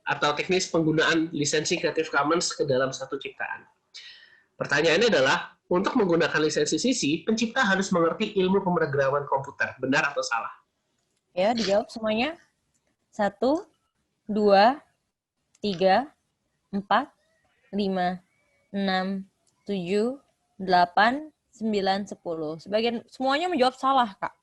atau teknis penggunaan lisensi Creative Commons ke dalam satu ciptaan. Pertanyaannya adalah, untuk menggunakan lisensi CC, pencipta harus mengerti ilmu pemrograman komputer. Benar atau salah? Ya, dijawab semuanya. 1, 2, 3, 4, 5, 6, 7, 8, 9, 10. Semuanya menjawab salah, Kak.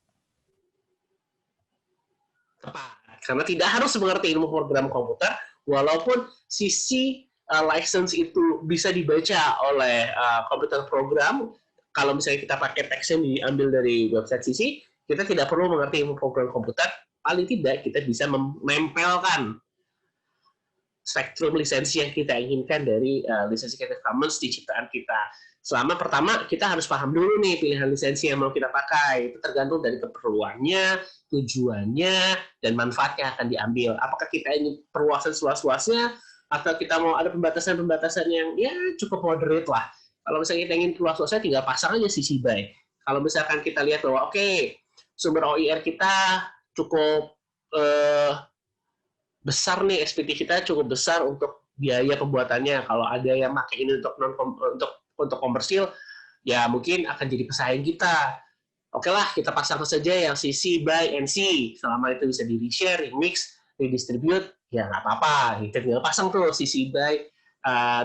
Tepat. Karena tidak harus mengerti ilmu program komputer, walaupun CC license itu bisa dibaca oleh komputer program. Kalau misalnya kita pakai teks yang diambil dari website CC, kita tidak perlu mengerti ilmu program komputer. Paling tidak kita bisa menempelkan spektrum lisensi yang kita inginkan dari lisensi Creative Commons di ciptaan kita. Selama pertama kita harus paham dulu nih pilihan lisensi yang mau kita pakai. Itu tergantung dari keperluannya, tujuannya, dan manfaatnya akan diambil. Apakah kita ingin perluasan seluas-luasnya, atau kita mau ada pembatasan-pembatasan yang ya cukup moderate lah. Kalau misalnya kita ingin luas-luasnya, tinggal pasang aja CC BY. Kalau misalkan kita lihat bahwa oke, sumber OIR kita cukup besar nih, SPT kita cukup besar untuk biaya pembuatannya. Kalau ada yang pakai ini untuk komersil, ya mungkin akan jadi pesaing kita. Oke lah, kita pasang saja yang CC BY NC. Selama itu bisa di-reshare, remix, redistribute, ya nggak apa-apa. Kita tinggal pasang tuh CC BY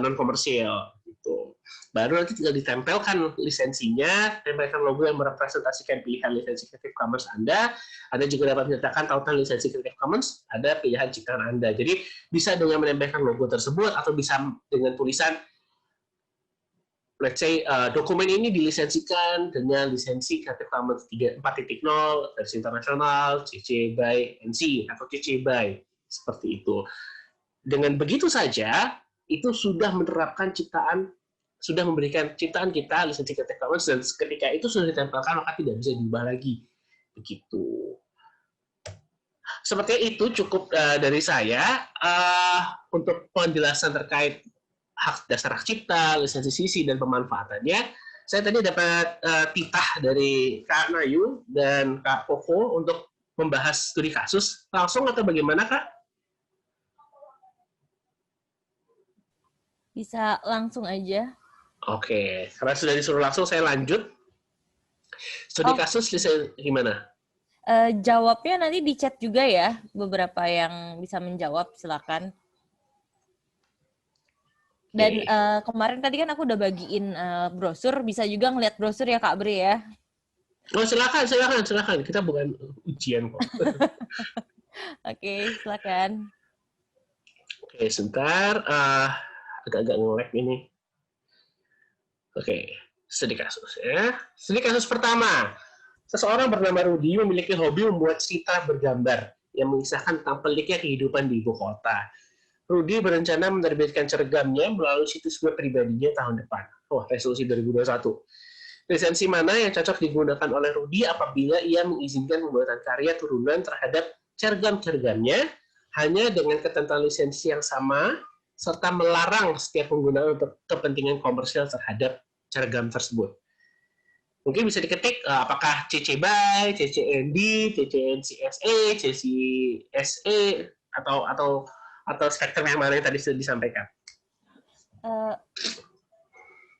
non-komersial. Gitu. Baru nanti tinggal ditempelkan lisensinya, tempelkan logo yang merepresentasikan pilihan lisensi Creative Commons Anda. Anda juga dapat menyertakan tautan lisensi Creative Commons, ada pilihan ciptaan Anda. Jadi bisa dengan menempelkan logo tersebut, atau bisa dengan tulisan, let's say, dokumen ini dilisensikan dengan lisensi Creative Commons 4.0, versi internasional, CC BY NC, atau CC BY. Seperti itu. Dengan begitu saja, itu sudah menerapkan ciptaan, sudah memberikan ciptaan kita lisensi Creative Commons, dan ketika itu sudah ditempelkan, maka tidak bisa diubah lagi. Begitu. Sepertinya itu cukup dari saya untuk penjelasan terkait dasar hak cipta, lisensi CC, dan pemanfaatannya. Saya tadi dapat titah dari Kak Nayu dan Kak Koko untuk membahas studi kasus. Langsung atau bagaimana, Kak? Bisa langsung aja. Oke, karena sudah disuruh langsung, saya lanjut. Studi kasus gimana? Jawabnya nanti di chat juga ya, beberapa yang bisa menjawab, silakan. Dan kemarin tadi kan aku udah bagiin brosur, bisa juga ngeliat brosur ya Kak Bre ya. Oh, silakan. Kita bukan ujian kok. Oke, silakan. Oke, sebentar. Agak-agak nge-lag ini. Oke, studi kasus ya. Studi kasus pertama. Seseorang bernama Rudy memiliki hobi membuat cerita bergambar yang mengisahkan tentang peliknya kehidupan di ibu kota. Rudy berencana menerbitkan cergamnya melalui situs web pribadinya tahun depan. Oh, resolusi 2021. Lisensi mana yang cocok digunakan oleh Rudy apabila ia mengizinkan pembuatan karya turunan terhadap cergam-cergamnya hanya dengan ketentuan lisensi yang sama serta melarang setiap penggunaan untuk kepentingan komersial terhadap cergam tersebut. Mungkin bisa diketik apakah CC BY, CCND, CCNCSA, CCSA atau spektrum yang mana yang tadi sudah disampaikan.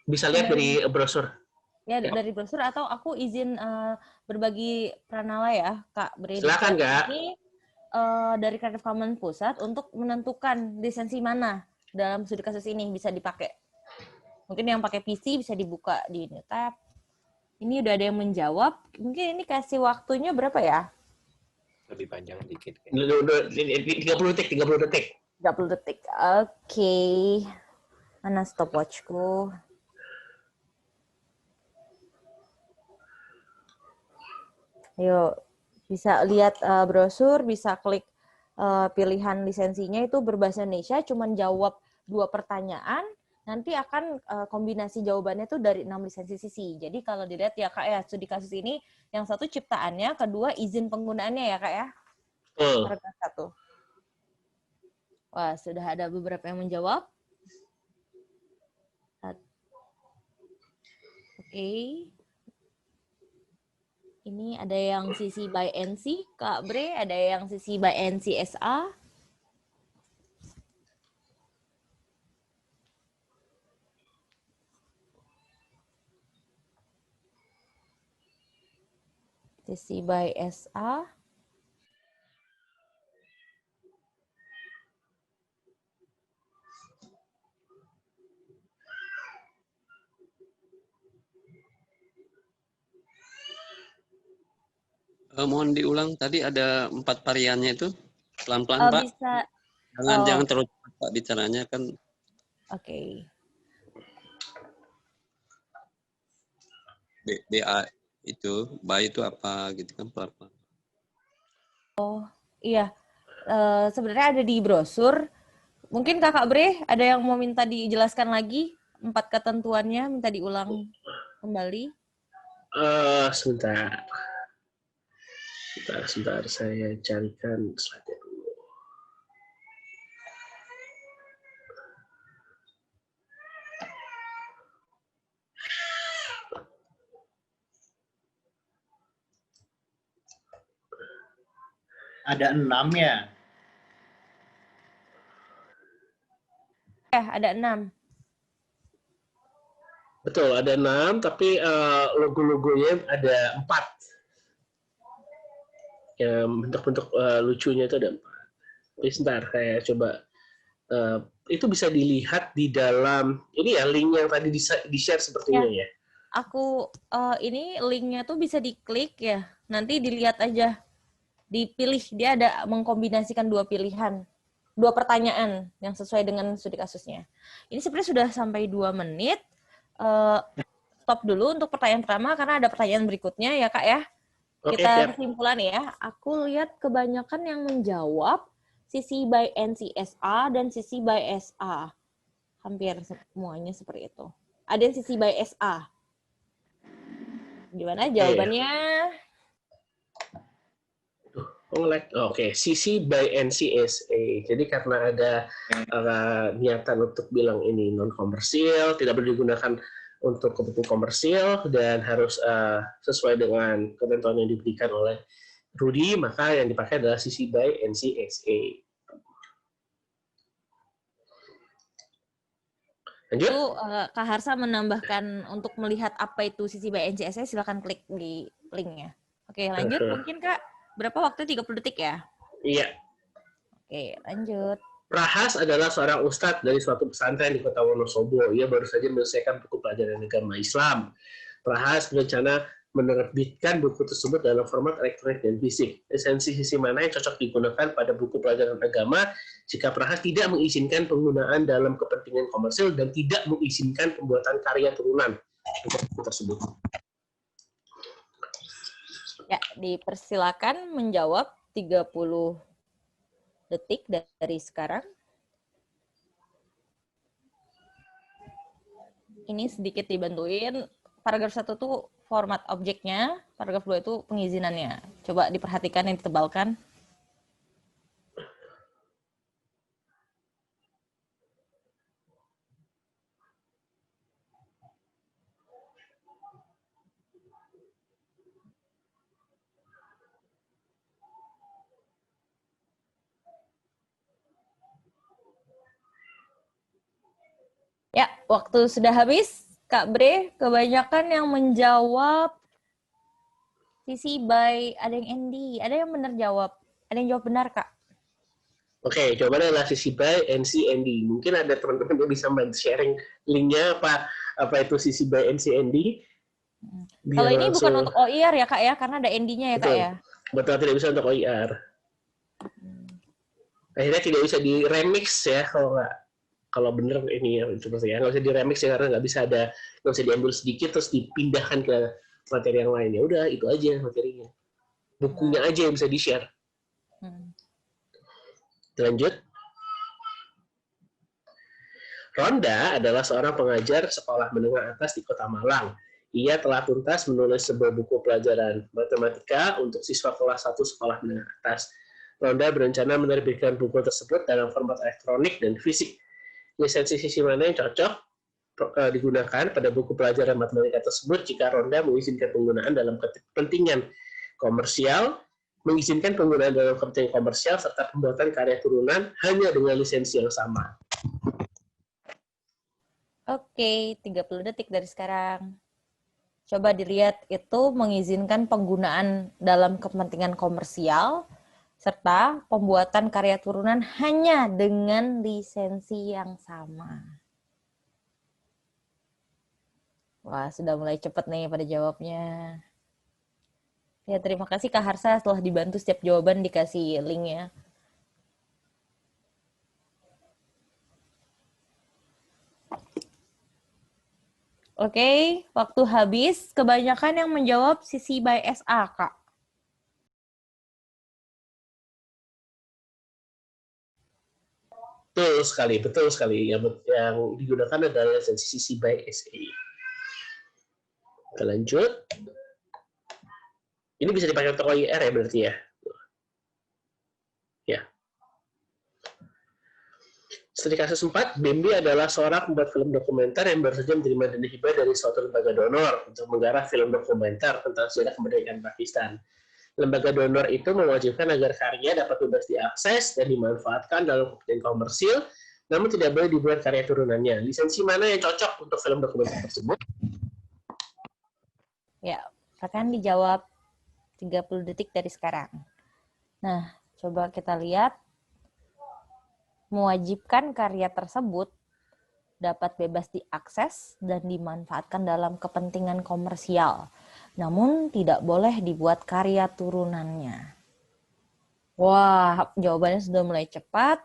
Bisa lihat dari brosur. Ya, dari brosur atau aku izin berbagi pranala ya, Kak Bre. Silakan, Kak. Ini dari Creative Commons Pusat untuk menentukan lisensi mana dalam studi kasus ini bisa dipakai. Mungkin yang pakai PC bisa dibuka di new tab. Ini udah ada yang menjawab. Mungkin ini kasih waktunya berapa ya? Lebih panjang dikit. 30 detik. 30 detik. Oke. Mana stopwatchku? Yuk, bisa lihat brosur, bisa klik pilihan lisensinya itu berbahasa Indonesia, cuman jawab 2 pertanyaan, nanti akan kombinasi jawabannya itu dari 6 lisensi sisi. Jadi kalau dilihat ya Kak ya, studi kasus ini yang satu ciptaannya, kedua izin penggunaannya ya Kak ya. Paragraf 1. Wah, sudah ada beberapa yang menjawab. Oke. Ini ada yang sisi by NC, Kak Bre, ada yang sisi by NCSA. Sisi by SA. Mohon diulang, tadi ada 4 variannya itu. Pelan-pelan, Pak. Bisa. Jangan terlalu cepat, Pak, bicaranya kan. Oke. BA itu, BA itu apa gitu kan, pelan-pelan. Oh, iya. Sebenarnya ada di brosur. Mungkin Kakak Bre ada yang mau minta dijelaskan lagi 4 ketentuannya, minta diulang kembali. Sebentar saya carikan slide-nya dulu. Ada 6 ya? Ada 6. Betul, ada 6, tapi logo-logonya ada 4. Ya, bentuk-bentuk lucunya itu ada 4. Tapi sebentar, saya coba. Itu bisa dilihat di dalam, ini ya, link yang tadi di-share sepertinya ya. Aku, ini linknya tuh bisa diklik ya, nanti dilihat aja. Dipilih, dia ada mengkombinasikan 2 pilihan. 2 pertanyaan yang sesuai dengan studi kasusnya. Ini sebenarnya sudah sampai 2 menit. Stop dulu untuk pertanyaan pertama, karena ada pertanyaan berikutnya ya Kak ya. Kita kesimpulan ya. Aku lihat kebanyakan yang menjawab sisi by NCSA dan sisi by SA. Hampir semuanya seperti itu. Ada yang sisi by SA. Gimana jawabannya? Oke, CC by NCSA. Jadi karena ada niatan untuk bilang ini non komersial, tidak boleh digunakan untuk kepentingan komersial dan harus sesuai dengan ketentuan yang diberikan oleh Rudy, maka yang dipakai adalah CC by NCSA. Lanjut. Itu Kak Harsa menambahkan untuk melihat apa itu CC by NCSA, silakan klik di linknya. Oke, lanjut mungkin Kak. berapa waktu? 30 detik ya? Iya. Oke, lanjut. Prahas adalah seorang ustadz dari suatu pesantren di kota Wonosobo. Ia baru saja menyelesaikan buku pelajaran agama Islam. Prahas berencana menerbitkan buku tersebut dalam format elektronik dan fisik. Esensi sisi mana yang cocok digunakan pada buku pelajaran agama jika Prahas tidak mengizinkan penggunaan dalam kepentingan komersil dan tidak mengizinkan pembuatan karya turunan untuk buku tersebut? Ya, dipersilakan menjawab 30 detik dari sekarang. Ini sedikit dibantuin. Paragraf 1 tuh format objeknya, paragraf 2 itu pengizinannya. Coba diperhatikan yang ditebalkan. Ya, waktu sudah habis. Kak Bre, kebanyakan yang menjawab sisi by ada yang Andy. Ada yang benar jawab. Ada yang jawab benar, Kak. Oke, jawabannya adalah sisi by NCND. Mungkin ada teman-teman yang bisa bantu sharing linknya apa itu sisi by NCND. Kalau ini bukan untuk OIR ya, Kak ya, karena ada ND-nya ya, betul, Kak ya. Betul, tidak bisa untuk OIR. Akhirnya tidak bisa di remix ya kalau bener ini ya seperti ya nggak bisa di remix ya karena nggak bisa diambil sedikit terus dipindahkan ke materi yang lain. Ya udah itu aja materinya. Bukunya aja yang bisa di-share. Lanjut. Ronda adalah seorang pengajar sekolah menengah atas di Kota Malang. Ia telah tuntas menulis sebuah buku pelajaran matematika untuk siswa kelas 1 sekolah menengah atas. Ronda berencana menerbitkan buku tersebut dalam format elektronik dan fisik. Lisensi sisi mana yang cocok digunakan pada buku pelajaran matematika tersebut jika Ronda mengizinkan penggunaan dalam kepentingan komersial, mengizinkan penggunaan dalam kepentingan komersial, serta pembuatan karya turunan hanya dengan lisensi yang sama. Oke, 30 detik dari sekarang. Coba dilihat itu mengizinkan penggunaan dalam kepentingan komersial serta pembuatan karya turunan hanya dengan lisensi yang sama. Wah, sudah mulai cepat nih pada jawabnya. Ya, terima kasih Kak Harsa setelah dibantu setiap jawaban dikasih linknya. Oke, waktu habis. Kebanyakan yang menjawab sisi by SA, Kak. Betul sekali. Yang digunakan adalah lisensi CC by SA. Kita lanjut. Ini bisa dipakai untuk OIR ya berarti ya? Ya. Studi kasus 4, Bambi adalah seorang pembuat film dokumenter yang baru saja menerima dana hibah dari suatu lembaga donor untuk menggarap film dokumenter tentang sejarah kemerdekaan Pakistan. Lembaga donor itu mewajibkan agar karya dapat bebas diakses dan dimanfaatkan dalam kepentingan komersil, namun tidak boleh dibuat karya turunannya. Lisensi mana yang cocok untuk film dokumenter tersebut? Ya, akan dijawab 30 detik dari sekarang. Nah, coba kita lihat. Mewajibkan karya tersebut dapat bebas diakses dan dimanfaatkan dalam kepentingan komersial. Namun tidak boleh dibuat karya turunannya. Wah, jawabannya sudah mulai cepat.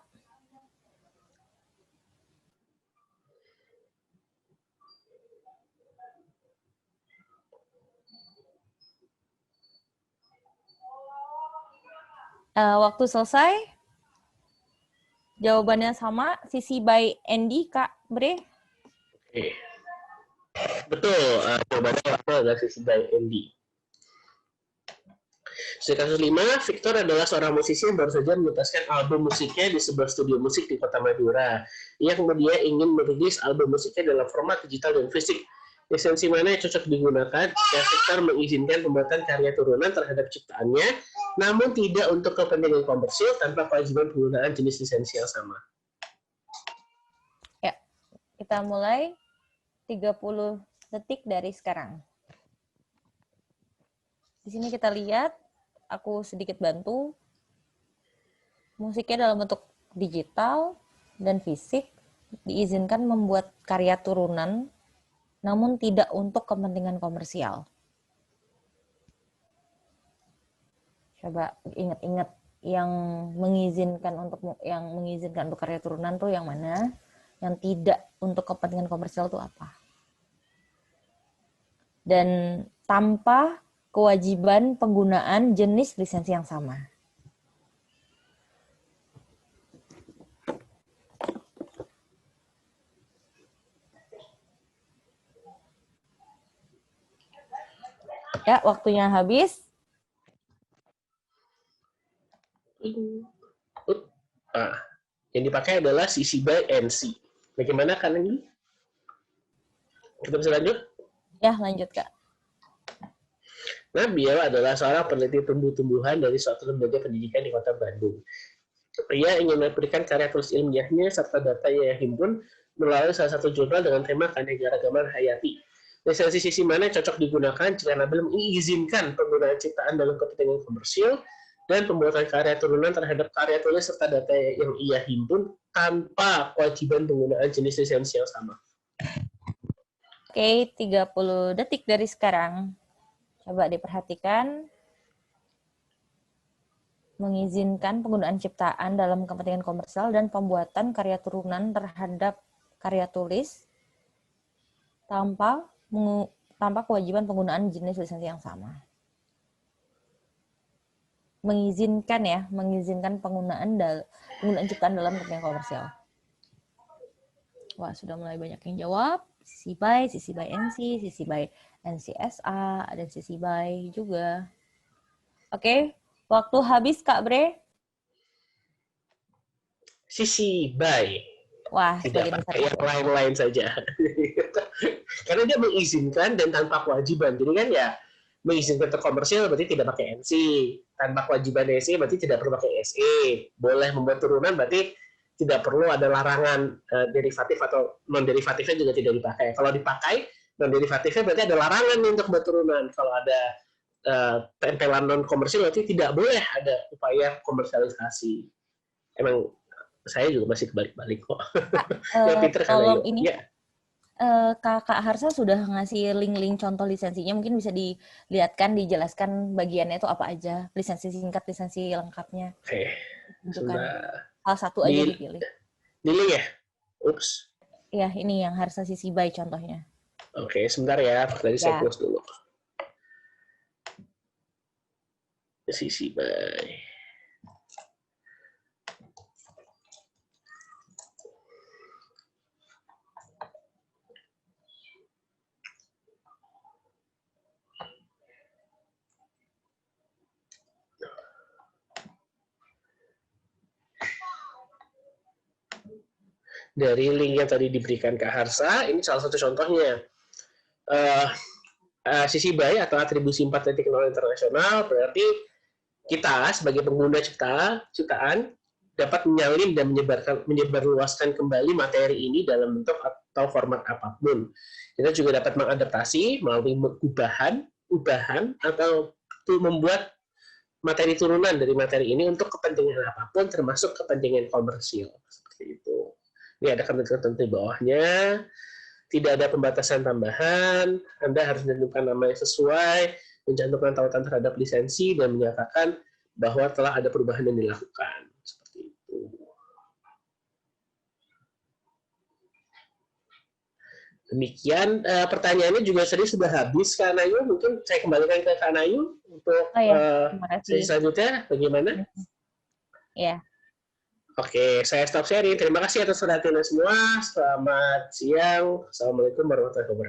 Waktu selesai. Jawabannya sama, sisi by Andy, Kak Bre. Oke. Betul, jawabannya adalah sisi by Andy. Studi kasus 5, Victor adalah seorang musisi yang baru saja menuntaskan album musiknya di sebuah studio musik di Kota Madura. Ia kemudian ingin merilis album musiknya dalam format digital dan fisik. Lisensi mana yang cocok digunakan jika Victor mengizinkan pembuatan karya turunan terhadap ciptaannya, namun tidak untuk kepentingan komersil tanpa kewajiban penggunaan jenis lisensi yang sama? Ya, kita mulai 30 detik dari sekarang. Di sini kita lihat aku sedikit bantu. Musiknya dalam bentuk digital dan fisik diizinkan membuat karya turunan, namun tidak untuk kepentingan komersial. Coba ingat-ingat yang mengizinkan untuk karya turunan tuh yang mana? Yang tidak untuk kepentingan komersial tuh apa? Dan tanpa kewajiban penggunaan jenis lisensi yang sama. Ya, waktunya habis. Yang dipakai adalah CC BY NC. Bagaimana kan ini? Kita bisa lanjut? Ya, lanjut Kak. Nabil adalah seorang peneliti tumbuh-tumbuhan dari suatu lembaga pendidikan di Kota Bandung. Ia ingin memberikan karya tulis ilmiahnya serta data yang himpun melalui salah satu jurnal dengan tema keanekaragaman hayati. Lisensi sisi mana cocok digunakan jika Nabil mengizinkan penggunaan ciptaan dalam kepentingan komersil dan pembuatan karya turunan terhadap karya tulis serta data yang ia himpun tanpa kewajiban penggunaan jenis lisensi yang sama. Oke, 30 detik dari sekarang. Coba diperhatikan. Mengizinkan penggunaan ciptaan dalam kepentingan komersial dan pembuatan karya turunan terhadap karya tulis tanpa kewajiban penggunaan jenis lisensi yang sama. Mengizinkan penggunaan ciptaan dalam kepentingan komersial. Wah, sudah mulai banyak yang jawab. CC BY NC, CC BY NCSA, dan CC BY juga. Oke, waktu habis Kak Bre. CC BY. Wah, tidak pakai yang lain-lain saja. Karena dia mengizinkan dan tanpa kewajiban. Jadi kan ya, mengizinkan untuk komersial berarti tidak pakai NC. Tanpa kewajiban NC berarti tidak perlu pakai SE. Boleh membuat turunan berarti tidak perlu ada larangan derivatif atau non-derivatifnya juga tidak dipakai. Kalau dipakai, non-derivatifnya berarti ada larangan untuk membuat turunan. Kalau ada tempelan non-komersial berarti tidak boleh ada upaya komersialisasi. Emang saya juga masih kebalik-balik kok. Yang pinter Tolong karena ini, ya. Kak Harsa sudah ngasih link-link contoh lisensinya, mungkin bisa dilihatkan, dijelaskan bagiannya itu apa aja, lisensi singkat, lisensi lengkapnya. Oke. Salah satu aja dipilih. Di link ya? Ups. Ya, ini yang Harsa CC BY contohnya. Oke, sebentar ya. Tadi saya close dulu. CC BY. Dari link yang tadi diberikan Kak Harsa, ini salah satu contohnya. CC BY atau atribusi 4.0 internasional berarti kita sebagai pengguna ciptaan dapat menyalin dan menyebarluaskan kembali materi ini dalam bentuk atau format apapun. Kita juga dapat mengadaptasi melalui ubahan atau membuat materi turunan dari materi ini untuk kepentingan apapun termasuk kepentingan komersial. Seperti itu. Ini ada ketentuan di bawahnya, tidak ada pembatasan tambahan, Anda harus menentukan nama yang sesuai, mencantumkan tautan terhadap lisensi, dan menyatakan bahwa telah ada perubahan yang dilakukan. Seperti itu. Demikian, pertanyaannya juga sudah habis, Kak Nayu. Mungkin saya kembalikan ke Kak Nayu untuk sesi selanjutnya. Bagaimana? Ya. Oke, saya stop sharing. Terima kasih atas perhatiannya semua. Selamat siang. Assalamualaikum warahmatullahi wabarakatuh.